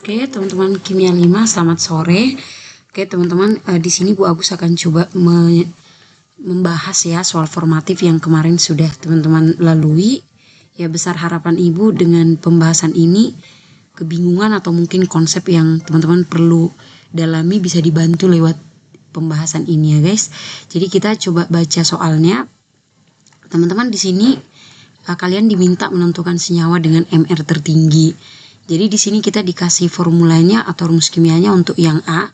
Oke, teman-teman Kimia 5, selamat sore. Oke, teman-teman, di sini Bu Agus akan coba membahas ya soal formatif yang kemarin sudah teman-teman lalui. Ya, besar harapan Ibu dengan pembahasan ini, kebingungan atau mungkin konsep yang teman-teman perlu dalami bisa dibantu lewat pembahasan ini ya, guys. Jadi kita coba baca soalnya. Teman-teman di sini kalian diminta menentukan senyawa dengan MR tertinggi. Jadi di sini kita dikasih formulanya atau rumus kimianya untuk yang A.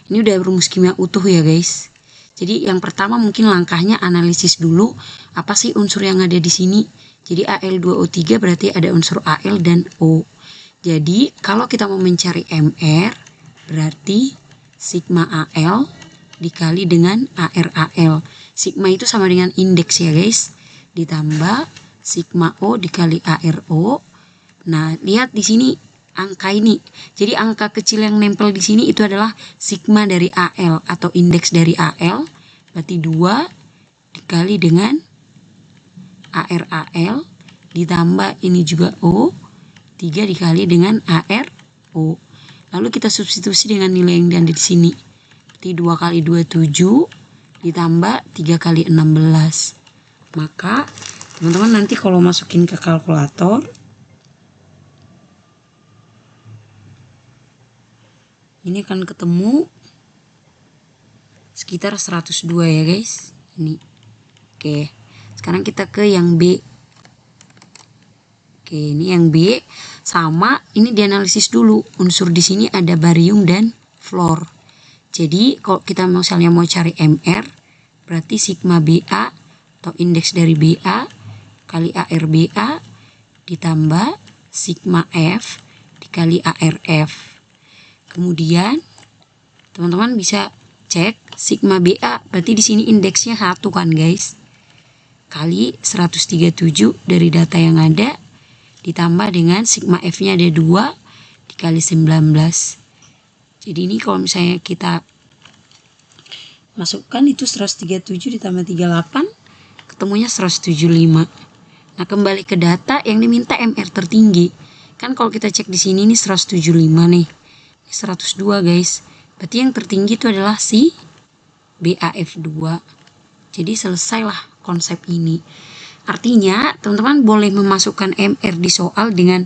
Ini udah rumus kimia utuh ya guys. Jadi yang pertama mungkin langkahnya analisis dulu apa sih unsur yang ada di sini. Jadi Al2O3 berarti ada unsur Al dan O. Jadi kalau kita mau mencari MR berarti sigma Al dikali dengan ArAl. Sigma itu sama dengan indeks ya guys. Ditambah sigma O dikali ArO. Nah, lihat di sini angka ini. Jadi angka kecil yang nempel di sini itu adalah sigma dari Al atau indeks dari Al. Berarti 2 dikali dengan ArAl ditambah ini juga O, 3 dikali dengan ArO. Lalu kita substitusi dengan nilai yang ada di sini. Berarti 2 kali 2 7 ditambah 3 kali 16. Maka teman-teman nanti kalau masukin ke kalkulator ini akan ketemu sekitar 102 ya guys. Ini. Oke. Sekarang kita ke yang B. Oke, ini yang B sama ini dianalisis dulu. Unsur di sini ada barium dan fluor. Jadi kalau kita misalnya mau cari MR berarti sigma Ba atau indeks dari Ba kali ArBa ditambah sigma F dikali ArF. Kemudian teman-teman bisa cek sigma Ba berarti di sini indeksnya 1 kan guys. Kali 137 dari data yang ada ditambah dengan sigma F-nya ada 2 dikali 19. Jadi ini kalau misalnya kita masukkan itu 137 ditambah 38 ketemunya 175. Nah, kembali ke data yang diminta MR tertinggi. Kan kalau kita cek di sini ini 175 nih. 102 guys. Berarti yang tertinggi itu adalah si BAF2. Jadi selesailah konsep ini. Artinya teman-teman boleh memasukkan MR di soal dengan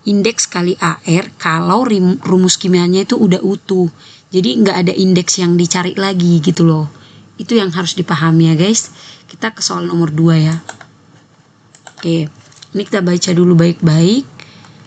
indeks kali AR kalau rumus kimianya itu udah utuh. Jadi nggak ada indeks yang dicari lagi gitu loh. Itu yang harus dipahami ya guys. Kita ke soal nomor 2 ya. Oke, ini kita baca dulu baik-baik.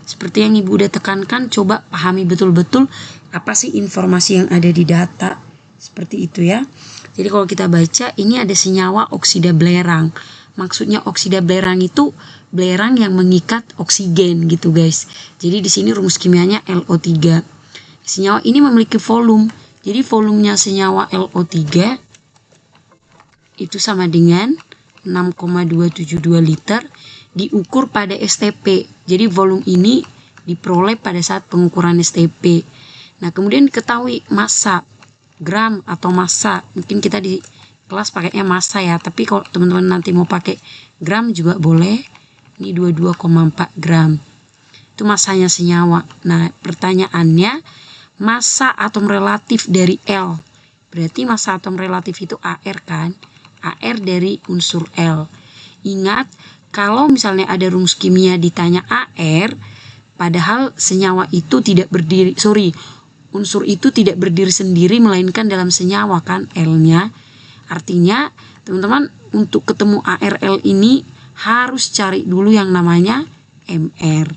Seperti yang Ibu udah tekankan, coba pahami betul-betul apa sih informasi yang ada di data. Seperti itu ya. Jadi kalau kita baca, ini ada senyawa oksida belerang. Maksudnya oksida belerang itu belerang yang mengikat oksigen gitu guys. Jadi di sini rumus kimianya LO3. Senyawa ini memiliki volume. Jadi volumenya senyawa LO3 itu sama dengan 6,272 liter diukur pada STP. Jadi volume ini diperoleh pada saat pengukuran STP. Nah, kemudian diketahui massa, gram atau massa. Mungkin kita di kelas pakainya massa ya, tapi kalau teman-teman nanti mau pakai gram juga boleh. Ini 22,4 gram. Itu massanya senyawa. Nah, pertanyaannya massa atom relatif dari L. Berarti massa atom relatif itu AR kan? AR dari unsur L. Ingat, kalau misalnya ada rumus kimia ditanya AR, padahal senyawa itu tidak berdiri, unsur itu tidak berdiri sendiri melainkan dalam senyawa kan L-nya. Artinya teman-teman untuk ketemu ARL ini harus cari dulu yang namanya MR.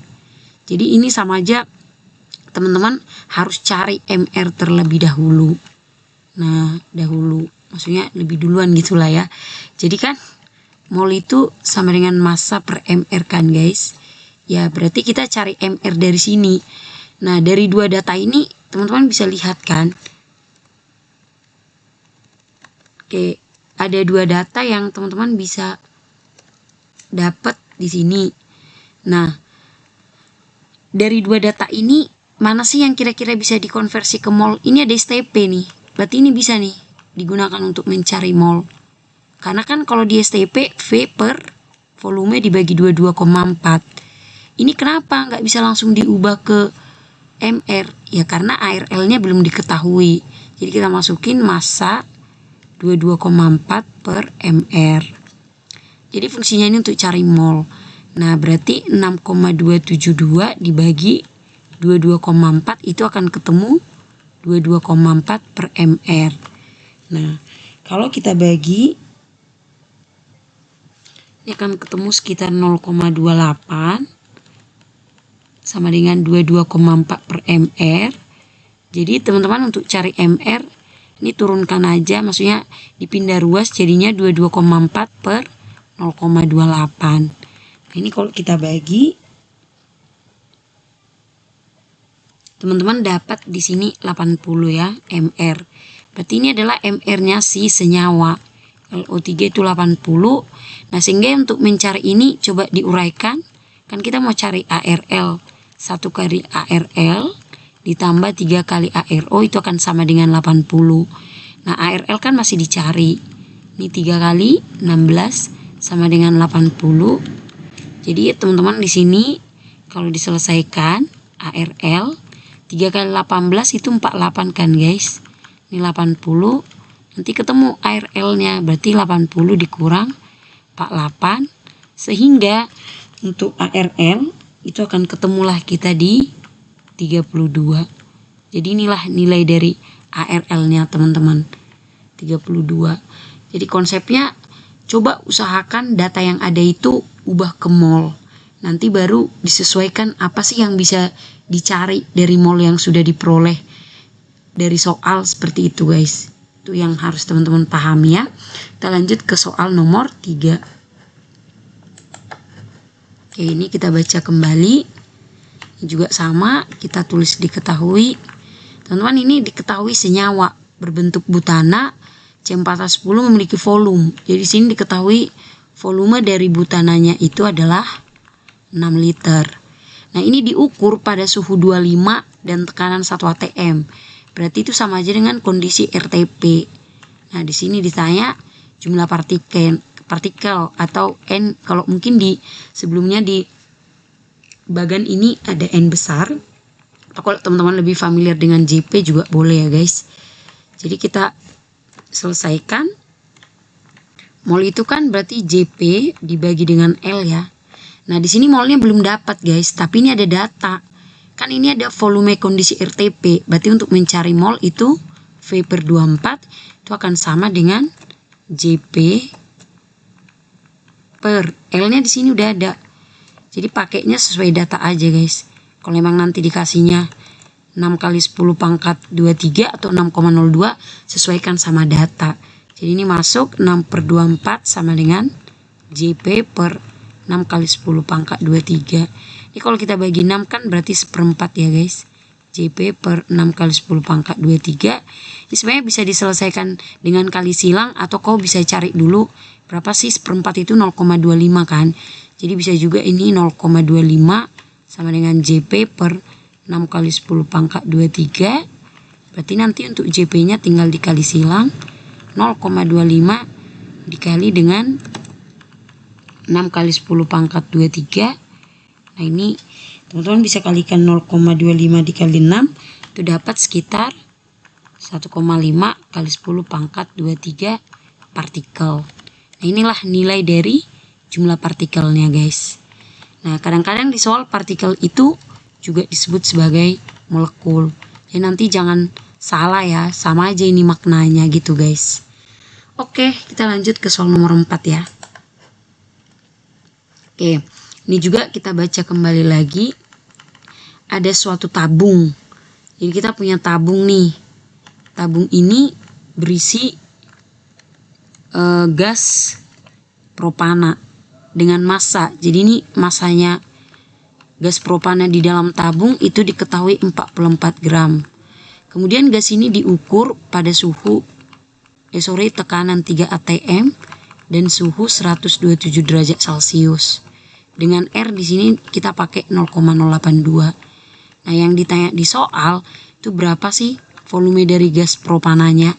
Jadi ini sama aja teman-teman harus cari MR terlebih dahulu. Nah, dahulu maksudnya lebih duluan gitulah ya. Jadi kan mol itu sama dengan massa per MR kan guys. Ya berarti kita cari MR dari sini. Nah dari dua data ini teman-teman bisa lihat kan. Oke, ada dua data yang teman-teman bisa dapat di sini. Nah dari dua data ini mana sih yang kira-kira bisa dikonversi ke mol? Ini ada STP nih. Berarti ini bisa nih digunakan untuk mencari mol. Karena kan kalau di STP V per volume dibagi 22,4. Ini kenapa nggak bisa langsung diubah ke mR. Ya karena ARL-nya belum diketahui. Jadi kita masukin massa 22,4 per mR. Jadi fungsinya ini untuk cari mol. Nah berarti 6,272 dibagi 22,4 itu akan ketemu 22,4 per mR. Nah kalau kita bagi, ini akan ketemu sekitar 0,28 sama dengan 22,4 per mR. Jadi teman-teman untuk cari mR ini turunkan aja, maksudnya dipindah ruas jadinya 22,4 per 0,28. Nah, ini kalau kita bagi, teman-teman dapat di sini 80 ya mR. Berarti ini adalah mR-nya si senyawa. LO3 itu 80. Nah, sehingga untuk mencari ini coba diuraikan. Kan kita mau cari ARL. 1 kali ARL ditambah 3 kali ARO itu akan sama dengan 80. Nah, ARL kan masih dicari. Ini 3 kali 16 sama dengan 80. Jadi teman-teman di sini kalau diselesaikan ARL 3 kali 18 itu 48 kan guys. Ini 80. Nanti ketemu ARL-nya, berarti 80 dikurang 48, sehingga untuk ARL itu akan ketemulah kita di 32. Jadi inilah nilai dari ARL-nya teman-teman, 32. Jadi konsepnya coba usahakan data yang ada itu ubah ke mol. Nanti baru disesuaikan apa sih yang bisa dicari dari mol yang sudah diperoleh dari soal seperti itu guys. Itu yang harus teman-teman pahami ya. Kita lanjut ke soal nomor 3. Oke, ini kita baca kembali. Ini juga sama, kita tulis diketahui. Teman-teman, ini diketahui senyawa berbentuk butana C4H10 memiliki volume. Jadi sini diketahui volume dari butananya itu adalah 6 liter. Nah, ini diukur pada suhu 25 dan tekanan 1 atm. Berarti itu sama aja dengan kondisi RTP. Nah, di sini ditanya jumlah partikel atau N. Kalau mungkin di sebelumnya di bagian ini ada N besar. Atau kalau teman-teman lebih familiar dengan JP juga boleh ya guys. Jadi kita selesaikan. Mol itu kan berarti JP dibagi dengan L ya. Nah, di sini molnya belum dapat guys, tapi ini ada data. Kan ini ada volume kondisi RTP, berarti untuk mencari mol itu V per 24 itu akan sama dengan JP per L-nya di sini udah ada. Jadi pakainya sesuai data aja guys. Kalau memang nanti dikasihnya 6 kali 10 pangkat 23 atau 6,02 sesuaikan sama data. Jadi ini masuk 6 per 24 sama dengan JP per 6 kali 10 pangkat 23. Ini kalau kita bagi 6 kan berarti seperempat ya guys. JP per 6 kali 10 pangkat 23. Ini sebenarnya bisa diselesaikan dengan kali silang atau kau bisa cari dulu berapa sih seperempat itu 0,25 kan. Jadi bisa juga ini 0,25 sama dengan JP per 6 kali 10 pangkat 23. Berarti nanti untuk JP-nya tinggal dikali silang 0,25 dikali dengan 6 kali 10 pangkat 23. Nah ini teman-teman bisa kalikan 0,25 dikali 6 itu dapat sekitar 1,5 kali 10 pangkat 23 partikel. Nah inilah nilai dari jumlah partikelnya guys. Nah kadang-kadang di soal partikel itu juga disebut sebagai molekul. Jadi nanti jangan salah ya, sama aja ini maknanya gitu guys. Oke, kita lanjut ke soal nomor 4 ya. Oke, ini juga kita baca kembali lagi. Ada suatu tabung. Jadi kita punya tabung nih. Tabung ini berisi gas propana dengan massa. Jadi ini massanya gas propana di dalam tabung itu diketahui 44 gram. Kemudian gas ini diukur pada suhu tekanan 3 atm dan suhu 127 derajat Celcius. Dengan R di sini kita pakai 0,082. Nah, yang ditanya di soal itu berapa sih volume dari gas propananya?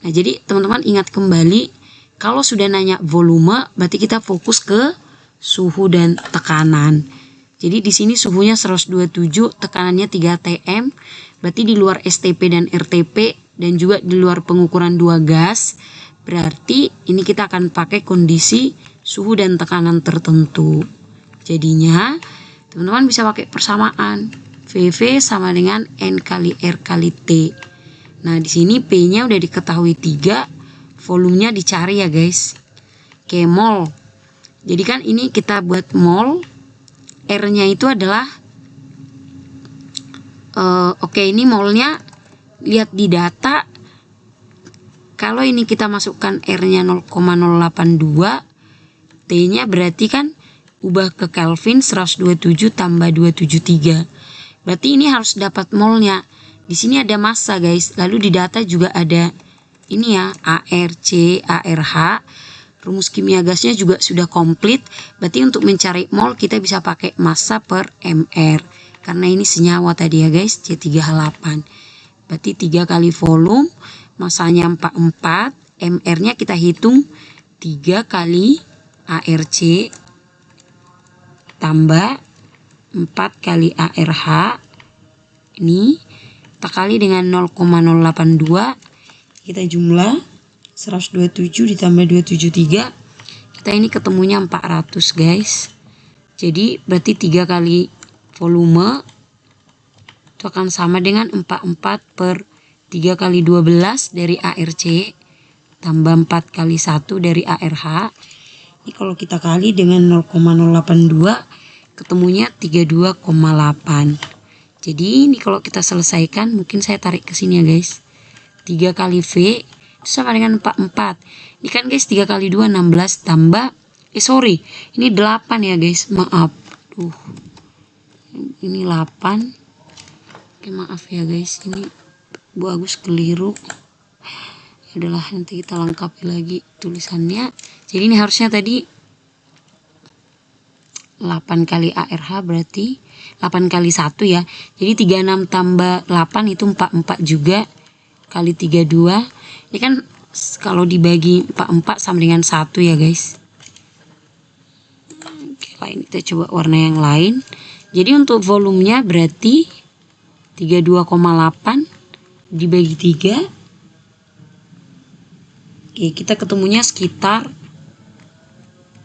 Nah, jadi teman-teman ingat kembali, kalau sudah nanya volume berarti kita fokus ke suhu dan tekanan. Jadi di sini suhunya 127, tekanannya 3 atm, berarti di luar STP dan RTP dan juga di luar pengukuran 2 gas. Berarti ini kita akan pakai kondisi suhu dan tekanan tertentu. Jadinya teman-teman bisa pakai persamaan. VV sama dengan N kali R kali T. Nah, di sini P-nya udah diketahui 3, volumenya dicari ya guys. Oke, mol. Jadi kan ini kita buat mol, R-nya itu adalah oke, ini molnya lihat di data. Kalau ini kita masukkan R-nya 0,082, T-nya berarti kan ubah ke Kelvin 127 tambah 273. Berarti ini harus dapat molnya. Di sini ada massa guys. Lalu di data juga ada ini ya, ARC, ARH. Rumus kimia gasnya juga sudah komplit. Berarti untuk mencari mol kita bisa pakai massa per mR. Karena ini senyawa tadi ya guys, C3H8. Berarti 3 kali volume, massanya 44, mR-nya kita hitung 3 kali ARC tambah 4 kali ARH. Ini kita kali dengan 0,082, kita jumlah 127 ditambah 273, kita ini ketemunya 400 guys. Jadi berarti 3 kali volume itu akan sama dengan 44 per 3 kali 12 dari ARC tambah 4 kali 1 dari ARH. Ini kalau kita kali dengan 0,082 ketemunya 32,8. Jadi ini kalau kita selesaikan, mungkin saya tarik ke sini ya guys. 3 kali V itu sama dengan 44. Ini kan guys 3 kali 2 16 tambah sorry, ini 8 ya guys. Maaf. Ini 8. Oke, maaf ya guys. Ini Bu Agus keliru. Ya udahlah, nanti kita lengkapi lagi tulisannya. Jadi ini harusnya tadi 8 kali ARH berarti 8 kali 1 ya. Jadi 36 tambah 8 itu 44 juga. Kali 32. Ini kan kalau dibagi 44 sama dengan 1 ya guys. Oke, ini kita coba warna yang lain. Jadi untuk volumenya berarti 32,8 dibagi 3. Oke, kita ketemunya sekitar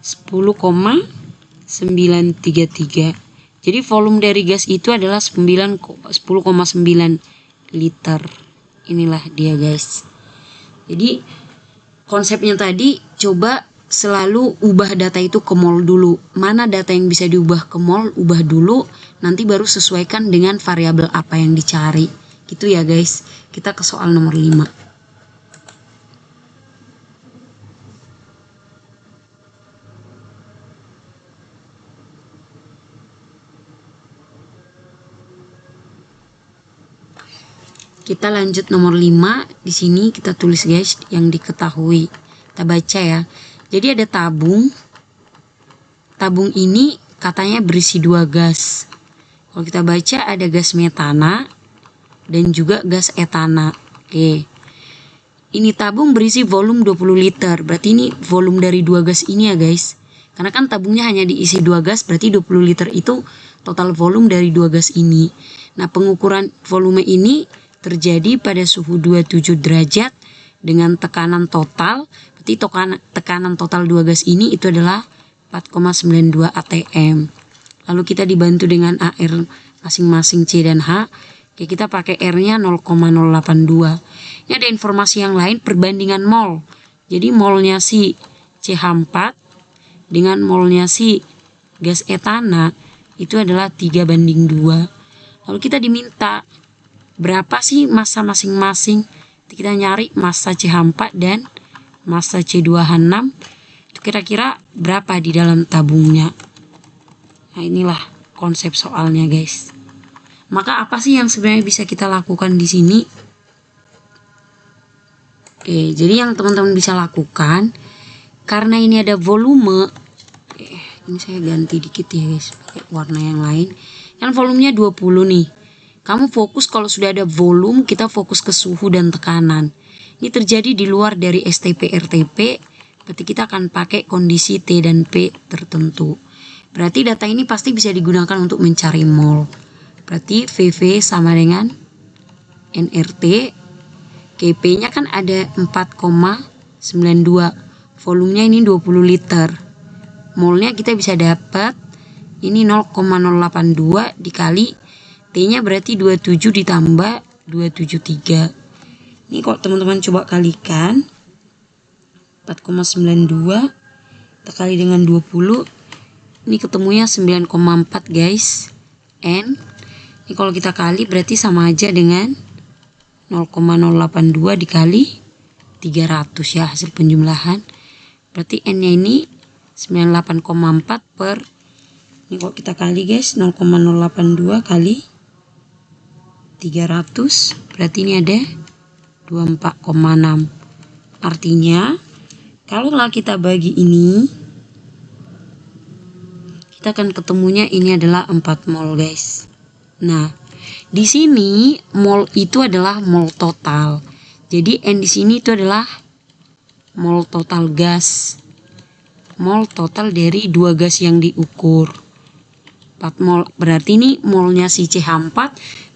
10,933. Jadi volume dari gas itu adalah 10,9 liter. Inilah dia guys. Jadi konsepnya tadi coba selalu ubah data itu ke mol dulu. Mana data yang bisa diubah ke mol, ubah dulu, nanti baru sesuaikan dengan variabel apa yang dicari. Gitu ya guys. Kita ke soal nomor 5. Kita lanjut nomor 5. Di sini kita tulis guys yang diketahui. Kita baca ya. Jadi ada tabung. Tabung ini katanya berisi 2 gas. Kalau kita baca ada gas metana dan juga gas etana. Oke. Ini tabung berisi volume 20 liter. Berarti ini volume dari 2 gas ini ya guys. Karena kan tabungnya hanya diisi 2 gas, berarti 20 liter itu total volume dari 2 gas ini. Nah, pengukuran volume ini terjadi pada suhu 27 derajat dengan tekanan total. Berarti tekanan total 2 gas ini itu adalah 4,92 atm. Lalu kita dibantu dengan AR masing-masing C dan H. Oke, kita pakai R-nya 0,082. Ini ada informasi yang lain, perbandingan mol. Jadi molnya si CH4 dengan molnya si gas etana itu adalah 3:2. Lalu kita diminta berapa sih massa masing-masing. Kita nyari massa CH4 dan massa C2H6. Itu kira-kira berapa di dalam tabungnya. Nah, inilah konsep soalnya guys. Maka apa sih yang sebenarnya bisa kita lakukan di sini? Oke, jadi yang teman-teman bisa lakukan, karena ini ada volume. Ini saya ganti dikit ya guys, pakai warna yang lain. Kan volumenya 20 nih. Kamu fokus kalau sudah ada volume, kita fokus ke suhu dan tekanan. Ini terjadi di luar dari STP RTP, berarti kita akan pakai kondisi T dan P tertentu. Berarti data ini pasti bisa digunakan untuk mencari mol. Berarti VV sama dengan nRT. GP-nya kan ada 4,92. Volumenya ini 20 liter. Molnya kita bisa dapat ini 0,082 dikali T-nya berarti 27 ditambah 273. Ini kalau teman-teman coba kalikan 4,92 kita kali dengan 20, ini ketemunya 9,4 guys. N ini kalau kita kali berarti sama aja dengan 0,082 dikali 300 ya, hasil penjumlahan. Berarti N-nya ini 98,4 per, ini kalau kita kali guys 0,082 kali 300 berarti ini ada 24,6. Artinya kalau kita bagi ini, kita akan ketemunya ini adalah 4 mol guys. Nah, di sini mol itu adalah mol total. Jadi N di sini itu adalah mol total gas. Mol total dari 2 gas yang diukur. 4 mol. Berarti ini molnya si CH4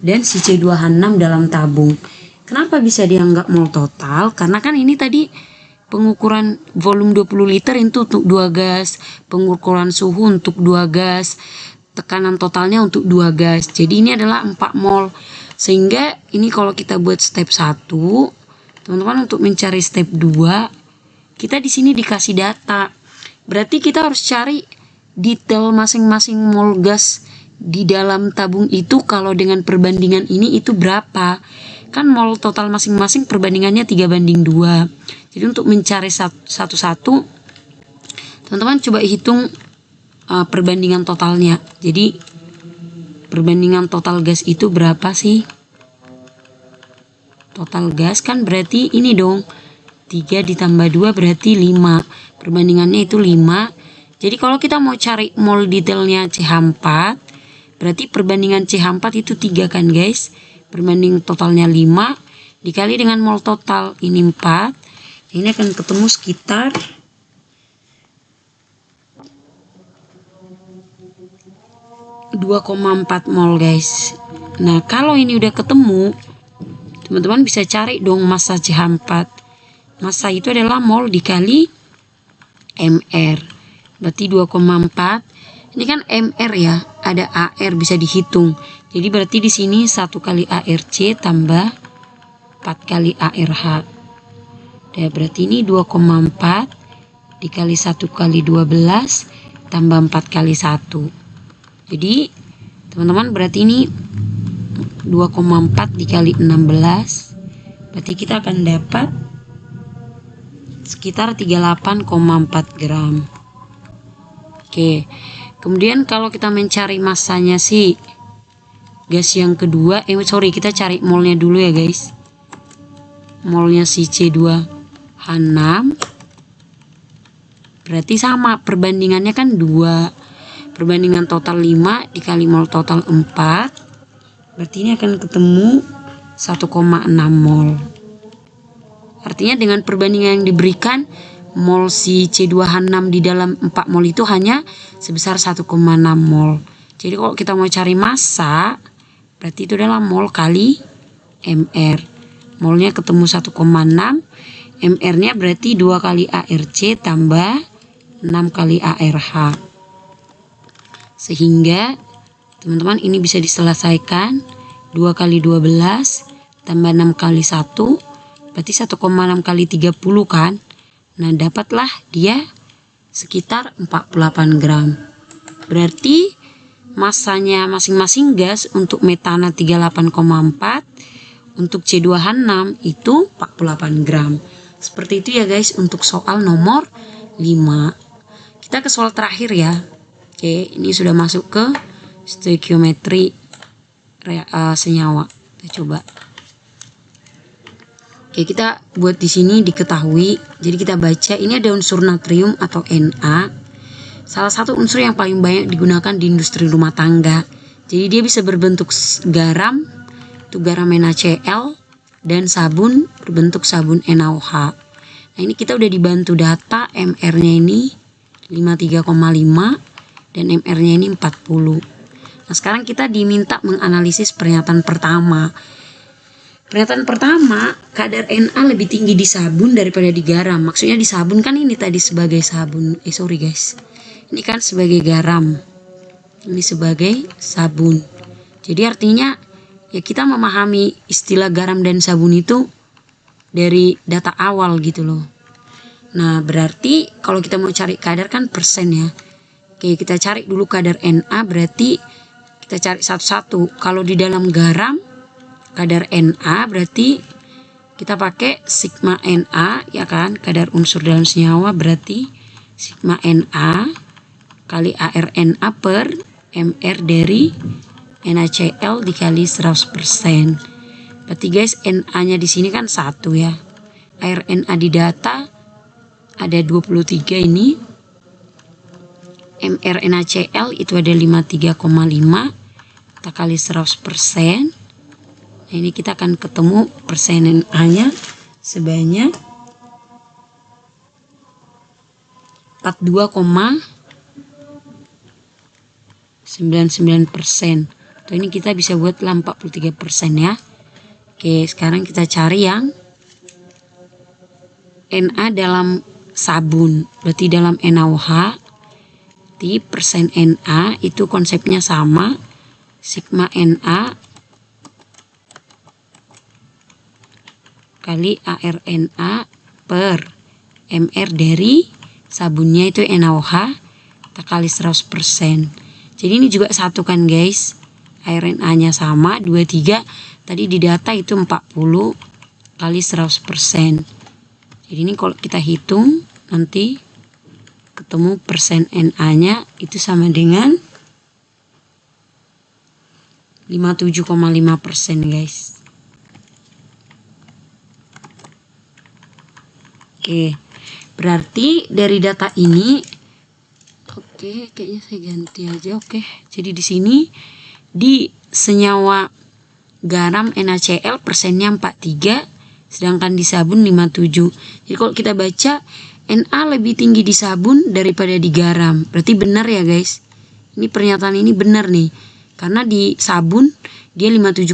dan si C2H6 dalam tabung. Kenapa bisa dianggap mol total? Karena kan ini tadi pengukuran volume 20 liter itu untuk 2 gas, pengukuran suhu untuk 2 gas, tekanan totalnya untuk 2 gas. Jadi ini adalah 4 mol. Sehingga ini kalau kita buat step 1, teman-teman untuk mencari step 2, kita di sini dikasih data. Berarti kita harus cari detail masing-masing mol gas di dalam tabung itu kalau dengan perbandingan ini itu berapa. Kan mol total masing-masing perbandingannya 3:2. Jadi untuk mencari satu-satu, teman-teman coba hitung perbandingan totalnya. Jadi perbandingan total gas itu berapa sih? Total gas kan berarti ini dong, 3 ditambah 2 berarti 5. Perbandingannya itu 5. Jadi kalau kita mau cari mol detailnya CH4, berarti perbandingan CH4 itu 3 kan guys. Perbanding totalnya 5 dikali dengan mol total ini 4. Ini akan ketemu sekitar 2,4 mol guys. Nah kalau ini udah ketemu, teman-teman bisa cari dong massa CH4. Massa itu adalah mol dikali MR. Berarti 2,4. Ini kan MR ya, ada AR bisa dihitung. Jadi berarti di sini 1 kali ARC tambah 4 kali ARH. Ya, berarti ini 2,4 dikali 1 kali 12 tambah 4 kali 1. Jadi teman-teman berarti ini 2,4 dikali 16. Berarti kita akan dapat sekitar 38,4 gram. Oke. Kemudian kalau kita mencari massanya sih gas yang kedua, kita cari molnya dulu ya guys. Molnya si C2H6 berarti sama, perbandingannya kan 2. Perbandingan total 5 dikali mol total 4. Berarti ini akan ketemu 1,6 mol. Artinya dengan perbandingan yang diberikan, mol si C2H6 di dalam 4 mol itu hanya sebesar 1,6 mol. Jadi kalau kita mau cari massa, berarti itu adalah mol kali MR. Molnya ketemu 1,6, MR-nya berarti 2 kali ARC tambah 6 kali ARH. Sehingga teman-teman ini bisa diselesaikan 2 kali 12 tambah 6 kali 1 berarti 1,6 kali 30 kan. Nah dapatlah dia sekitar 48 gram. Berarti massanya masing-masing gas untuk metana 38,4, untuk C2H6 itu 48 gram. Seperti itu ya guys untuk soal nomor 5. Kita ke soal terakhir ya. Oke, ini sudah masuk ke stoikiometri senyawa. Kita coba. Oke, kita buat di sini diketahui. Jadi kita baca ini ada unsur natrium atau Na. Salah satu unsur yang paling banyak digunakan di industri rumah tangga. Jadi dia bisa berbentuk garam, itu garam NaCl, dan sabun berbentuk sabun NaOH. Nah ini kita udah dibantu data MR-nya ini 53,5 dan MR-nya ini 40. Nah, sekarang kita diminta menganalisis pernyataan pertama. Pernyataan pertama, kadar Na lebih tinggi di sabun daripada di garam. Maksudnya di sabun kan ini tadi sebagai sabun. Sorry guys. Ini kan sebagai garam. Ini sebagai sabun. Jadi artinya ya kita memahami istilah garam dan sabun itu dari data awal gitu loh. Nah, berarti kalau kita mau cari kadar kan persen ya. Oke, kita cari dulu kadar Na, berarti kita cari satu-satu. Kalau di dalam garam, kadar Na berarti kita pakai sigma Na, ya kan? Kadar unsur dalam senyawa berarti sigma Na kali ArNa per MR dari NaCl dikali 100%. Berarti guys, Na-nya di sini kan 1 ya. ArNa di data ada 23 ini. MR NaCl itu ada 53,5. Kita kali 100%. Nah, ini kita akan ketemu persen Na-nya sebanyak 42,99%. Atau ini kita bisa buat 43% ya. Oke, sekarang kita cari yang Na dalam sabun. Berarti dalam NaOH di persen Na itu konsepnya sama, sigma Na kali ArNa per MR dari sabunnya itu NaOH kita kali 100%. Jadi ini juga satu kan guys, ArNa nya sama 23, tadi di data itu 40 kali 100%. Jadi ini kalau kita hitung nanti ketemu persen Na-nya itu sama dengan 57,5% guys. Oke, berarti dari data ini, oke, kayaknya saya ganti aja. Oke, jadi di sini di senyawa garam NaCl persennya 43, sedangkan di sabun 57. Jadi kalau kita baca Na lebih tinggi di sabun daripada di garam. Berarti benar ya guys. Ini pernyataan ini benar nih. Karena di sabun dia 57,5,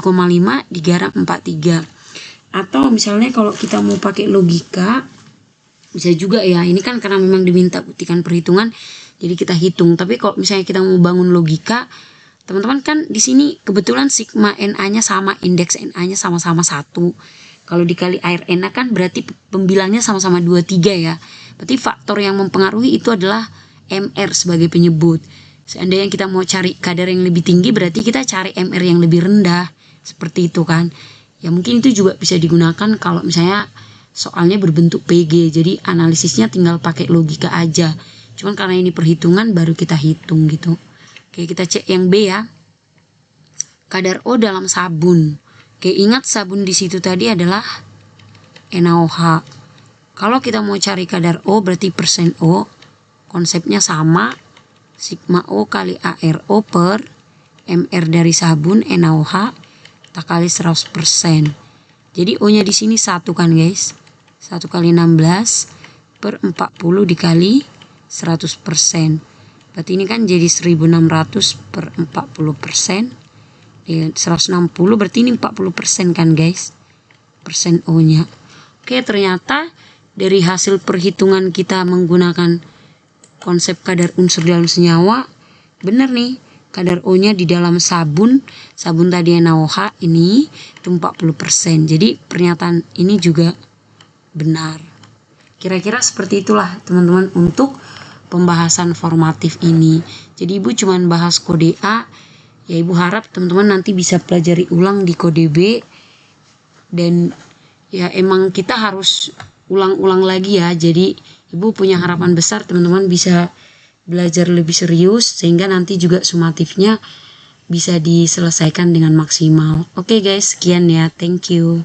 di garam 43. Atau misalnya kalau kita mau pakai logika, bisa juga ya. Ini kan karena memang diminta buktikan perhitungan, jadi kita hitung. Tapi kalau misalnya kita mau bangun logika, teman-teman kan di sini kebetulan sigma Na-nya sama, indeks Na-nya sama-sama 1. Kalau dikali ArNa kan berarti pembilangnya sama-sama 23 ya. Berarti faktor yang mempengaruhi itu adalah MR sebagai penyebut. Seandainya kita mau cari kadar yang lebih tinggi, berarti kita cari MR yang lebih rendah. Seperti itu kan. Ya mungkin itu juga bisa digunakan kalau misalnya soalnya berbentuk PG. Jadi analisisnya tinggal pakai logika aja. Cuman karena ini perhitungan baru kita hitung gitu. Oke, kita cek yang B ya. Kadar O dalam sabun. Oke, ingat sabun di situ tadi adalah NaOH. Kalau kita mau cari kadar O berarti persen O, konsepnya sama, sigma O kali ArO per MR dari sabun NaOH kita kali 100%. Jadi O nya di sini 1 kan guys, 1 kali 16 per 40 dikali 100%. Berarti ini kan jadi 1600 per 40%. 160 berarti ini 40% kan guys, persen O nya. Oke, ternyata dari hasil perhitungan kita menggunakan konsep kadar unsur dalam senyawa, benar nih, kadar O nya di dalam sabun tadi NaOH ini itu 40%. Jadi pernyataan ini juga benar. Kira-kira seperti itulah teman-teman untuk pembahasan formatif ini. Jadi ibu cuman bahas kode A. Ya ibu harap teman-teman nanti bisa pelajari ulang di kode B. Dan ya emang kita harus ulang-ulang lagi ya. Jadi ibu punya harapan besar teman-teman bisa belajar lebih serius. Sehingga nanti juga sumatifnya bisa diselesaikan dengan maksimal. Oke guys, sekian ya. Thank you.